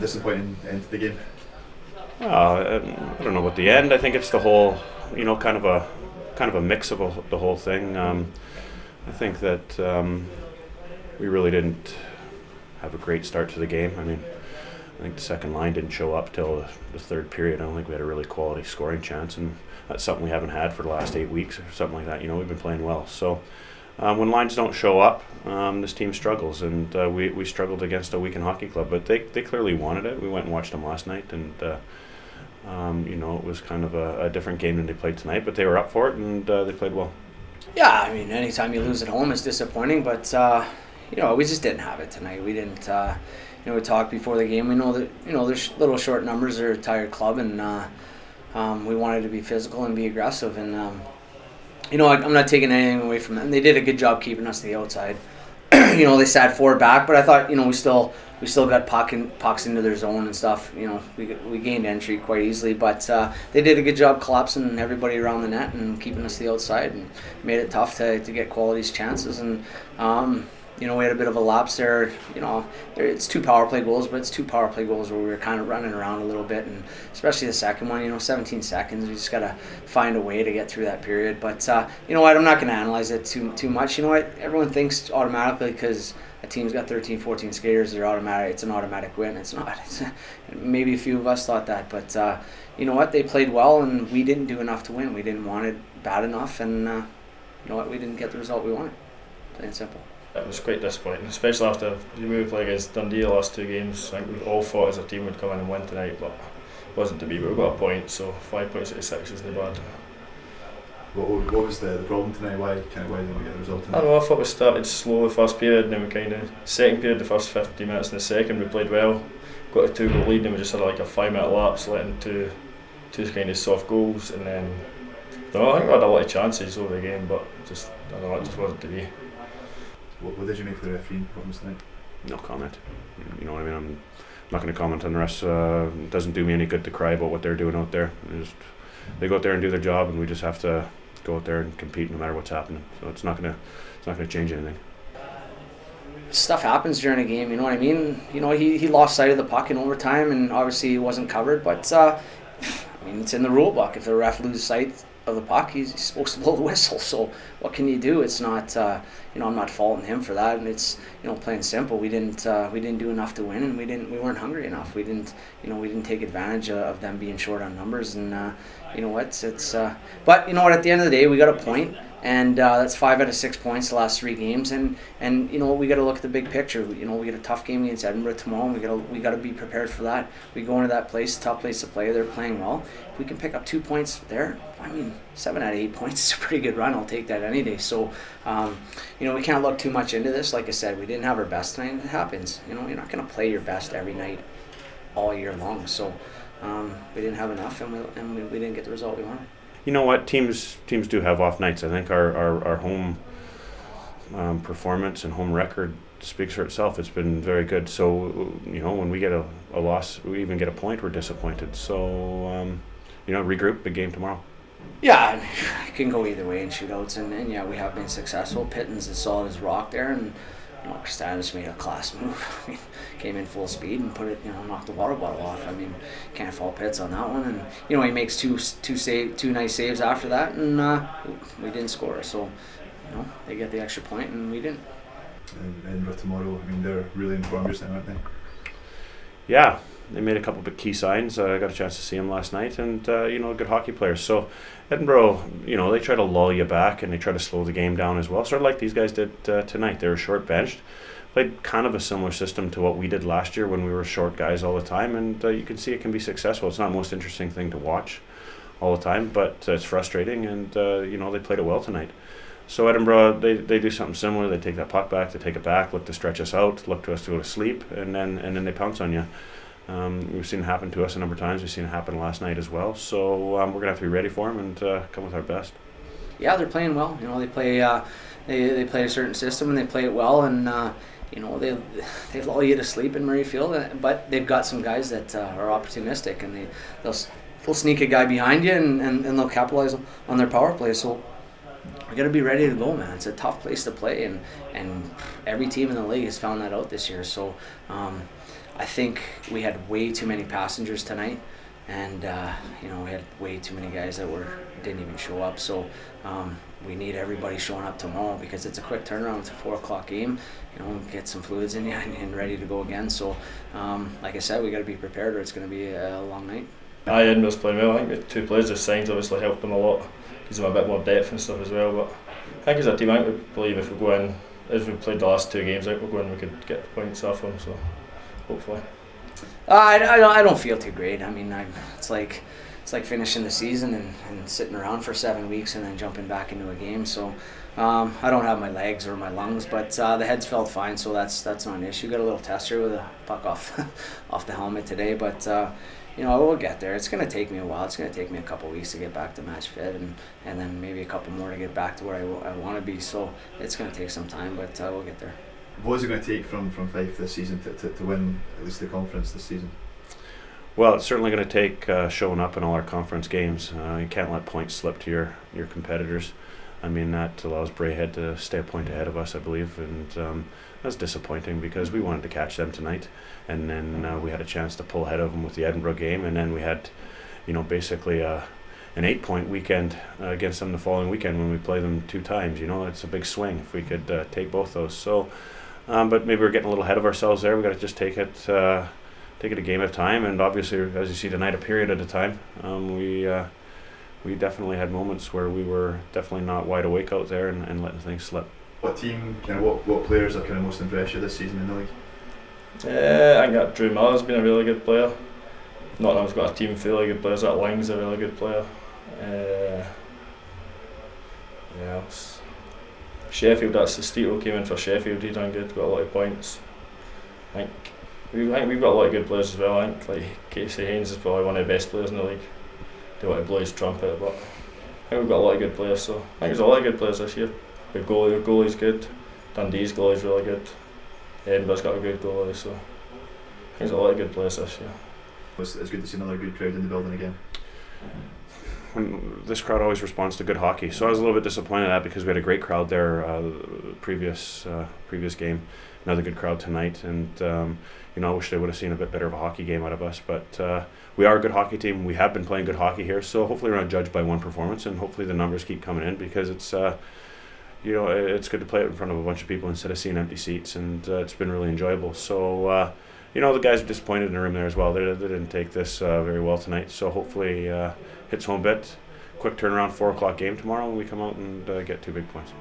disappointing end to the game? I don't know about the end. I think it's the whole, kind of a mix of the whole thing. I think that we really didn't have a great start to the game. I mean, I think the second line didn't show up till the third period. I don't think we had a really quality scoring chance, and that's something we haven't had for the last 8 weeks or something like that. We've been playing well. So when lines don't show up, this team struggles, and we struggled against a weakened hockey club. But they clearly wanted it. We went and watched them last night, and it was kind of a different game than they played tonight. But they were up for it, and they played well. Yeah, I mean, anytime you lose at home is disappointing, but we just didn't have it tonight. We didn't. We talked before the game. We know that there's little short numbers. They're a tired club, and we wanted to be physical and be aggressive. And I'm not taking anything away from them. They did a good job keeping us to the outside. They sat 4 back, but I thought we still got pucks into their zone and stuff. We gained entry quite easily, but they did a good job collapsing everybody around the net and keeping us to the outside, and made it tough to get quality's chances. And we had a bit of a lapse there. It's 2 power play goals, but it's 2 power play goals where we were kind of running around a little bit, and especially the second one, 17 seconds. We just got to find a way to get through that period. But I'm not going to analyze it too much. Everyone thinks automatically because a team's got 13, 14 skaters, it's an automatic win. It's not. Maybe a few of us thought that, but they played well, and we didn't do enough to win. We didn't want it bad enough, and we didn't get the result we wanted. Plain and simple. It was quite disappointing, especially after we played against Dundee the last 2 games. I think we all thought as a team would come in and win tonight, but it wasn't to be. But we got a point, so 5 points out of 6 isn't bad. What was the problem tonight? Why didn't we get the result tonight? I don't know, I thought we started slow the first period, and then we kind of, second period, the first 50 minutes in the second, we played well. Got a 2-goal lead, and we just had like a 5-minute lapse, letting two kind of soft goals, and then I think we had a lot of chances over the game, but it just wasn't to be. What did you make of the refereeing performance tonight? No comment. You know what I mean? I'm not going to comment on the rest. It doesn't do me any good to cry about what they're doing out there. They go out there and do their job, and we just have to go out there and compete no matter what's happening. So it's not going to change anything. Stuff happens during a game. You know what I mean? He lost sight of the puck in overtime, and obviously he wasn't covered. But it's in the rule book. If the ref loses sight of the puck, he's supposed to blow the whistle. So what can you do? It's not, I'm not faulting him for that, and it's, plain simple. We didn't do enough to win, and we weren't hungry enough. We didn't take advantage of them being short on numbers, and but at the end of the day, we got a point, and that's 5 out of 6 points the last 3 games, and we got to look at the big picture. We get a tough game against Edinburgh tomorrow, and we got to be prepared for that. We go into that place, tough place to play. They're playing well. If we can pick up 2 points there, 7 out of 8 points is a pretty good run. I'll take that any day. So, we can't look too much into this. Like I said, we didn't have our best tonight. It happens. You're not going to play your best every night, all year long. So, we didn't have enough, and we didn't get the result we wanted. You know what? Teams do have off nights. I think our home performance and home record speaks for itself. It's been very good. So, when we get a loss, we even get a point, we're disappointed. So, regroup, big game tomorrow. Yeah, it can go either way in shootouts, and yeah, we have been successful. Pitton's as solid as rock there, and Kristanis made a class move. Came in full speed and put it, knocked the water bottle off. Can't fault Pitts on that one, and he makes two nice saves after that, and we didn't score. So, they get the extra point, and we didn't. And Edinburgh tomorrow, they're really informed just now, aren't they? Yeah, they made a couple of key signs. I got a chance to see them last night, and good hockey players. So Edinburgh, they try to lull you back, and they try to slow the game down as well. Sort of like these guys did tonight. They were short benched, played kind of a similar system to what we did last year when we were short guys all the time, and you can see it can be successful. It's not the most interesting thing to watch all the time, but it's frustrating, and they played it well tonight. So Edinburgh, they do something similar. They take that puck back, they take it back, look to stretch us out, look to us to go to sleep, and then they pounce on you. We've seen it happen to us a number of times. We've seen it happen last night as well. So we're gonna have to be ready for them and come with our best. Yeah, they're playing well. They play they play a certain system, and they play it well, and they lull you to sleep in Murrayfield. But they've got some guys that are opportunistic, and they'll sneak a guy behind you, and they'll capitalize on their power play. So we got to be ready to go, man. It's a tough place to play, and every team in the league has found that out this year. So I think we had way too many passengers tonight, and you know, we had way too many guys that didn't even show up. So we need everybody showing up tomorrow because it's a quick turnaround. It's a 4 o'clock game. You know, get some fluids in you and ready to go again. So like I said, we got to be prepared, or it's going to be a long night. Edinburgh's playing well. I think the 2 players they've signed obviously helped them a lot. Gives them a bit more depth and stuff as well. But I think as a team, I think we believe if we go in, as we played the last 2 games, I think we'll go in, we could get points off them. So hopefully. I don't feel too great. I mean, it's like finishing the season and sitting around for 7 weeks and then jumping back into a game. So I don't have my legs or my lungs, but the head's felt fine, so that's not an issue. Got a little tester with a puck off the helmet today, but you know, we'll get there. It's going to take me a while. It's going to take me a couple of weeks to get back to match fit, and then maybe a couple more to get back to where I want to be. So it's going to take some time, but we'll get there. What is it going to take from Fife this season to win at least the conference this season? Well, it's certainly going to take showing up in all our conference games. You can't let points slip to your competitors. I mean, that allows Braehead to stay a point ahead of us, I believe, and that's disappointing because we wanted to catch them tonight, and then we had a chance to pull ahead of them with the Edinburgh game, and then we had, you know, basically an 8-point weekend against them the following weekend when we play them 2 times. You know, it's a big swing if we could take both those. So, but maybe we're getting a little ahead of ourselves there. We've got to just take it a game at a time, and obviously, as you see tonight, a period at a time. We definitely had moments where we were definitely not wide awake out there and letting things slip. What team, what players are kind of most impressed you this season in the league? I think that Drew Miller's been a really good player. Not that we've got a team full of good players. That Lang's a really good player. Yeah, Sheffield, that's the Stewart came in for Sheffield. He done good, got a lot of points. I think we've got a lot of good players as well. I think like Casey Haynes is probably one of the best players in the league. They want to blow his trumpet, but I think we've got a lot of good players. So I think there's a lot of good players this year. Our goalie's good. Dundee's goalie's really good. Edinburgh's got a good goalie, so I think there's a lot of good players this year. It's good to see another good crowd in the building again. This crowd always responds to good hockey, so I was a little bit disappointed at that because we had a great crowd there previous game. Another good crowd tonight, and you know, I wish they would have seen a bit better of a hockey game out of us, but we are a good hockey team. We have been playing good hockey here, so hopefully we're not judged by one performance, and hopefully the numbers keep coming in because it's you know, it's good to play it in front of a bunch of people instead of seeing empty seats, and it's been really enjoyable. So you know, the guys are disappointed in the room there as well. They didn't take this very well tonight, so hopefully hits home bit. Quick turnaround, 4 o'clock game tomorrow, and we come out and get 2 big points.